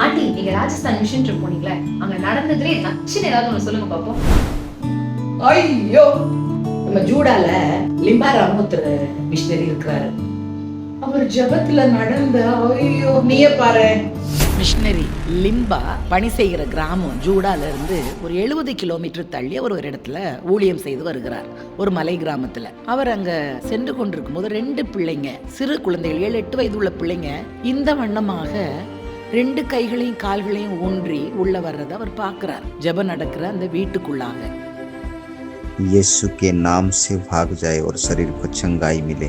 Aunty, நீங்க Rajasthan mission trip போனீங்களே, அங்க நடந்ததுலே நச்சுன்னு ஏதாவது ஒண்ணு சொல்லுங்க பாப்போம். ஐயோ, நம்ம ஜூடால லிம்பா ராமோத்ர மிஷனரி இருக்கிறாரு. அவர் ஜபத்துல நடந்த ஐயோ நீயே பாரு. மிஷனரி லிம்பா பணி செய்கிற கிராமம் ஜூடால இருந்து ஒரு 70 கிலோமீட்டர் தள்ளி அவர் ஒரு இடத்துல ஊழியம் செய்து வருகிறார், ஒரு மலை கிராமத்துல. அவர் அங்க சென்று கொண்டிருக்கும் போது 2 பிள்ளைங்க, சிறு குழந்தைகள், 7-8 வயது உள்ள பிள்ளைங்க இந்த வண்ணமாக 2 கைகளையும் கால்களையும் ஊன்றி உள்ள வர்றதை அவர் பார்க்கிறார். ஜெபம் நடக்கிற அந்த வீட்டுக்குள்ளாக. यीशु के नाम से भाग जाए और शरीर को चंगाई मिले.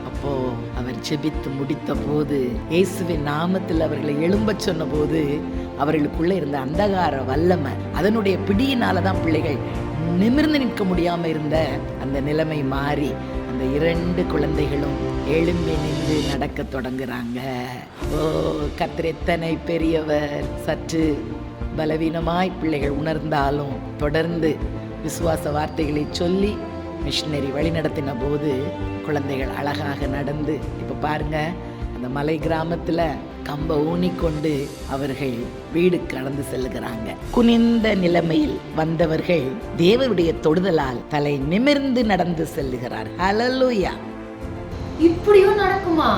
அப்போ அவர் ஜெபித்து முடித்த போது, இயேசுவின் நாமத்தில் அவர்களை எழும்பச் சொன்ன போது, அவர்களுக்குள்ள இருந்த அந்தகார வல்லமை, அதனுடைய பிடியினால தான் பிள்ளைகள் நிமிர்ந்து நிற்க முடியாம இருந்த அந்த நிலைமை மாறி அந்த 2 குழந்தைகளும் எழும்பி நின்று நடக்க தொடங்குறாங்க. ஓ, கர்த்தர் எத்தனை பெரியவர்! சற்று பலவீனமாய் பிள்ளைகள் உணர்ந்தாலும் தொடர்ந்து விசுவாச வார்த்தைகளை சொல்லி மிஷனரி வழி நடத்தின போது குழந்தைகள் அழகாக நடந்து, இப்போ பாருங்க, அந்த மலை கிராமத்தில் கம்ப ஊனிக்கொண்டு அவர்கள் வீடு கடந்து செல்லுகிறாங்க. குனிந்த நிலைமையில் வந்தவர்கள் தேவனுடைய தொடுதலால் தலை நிமிர்ந்து நடந்து செல்லுகிறார். ஹல்லேலூயா! இப்படியும் நடக்குமா?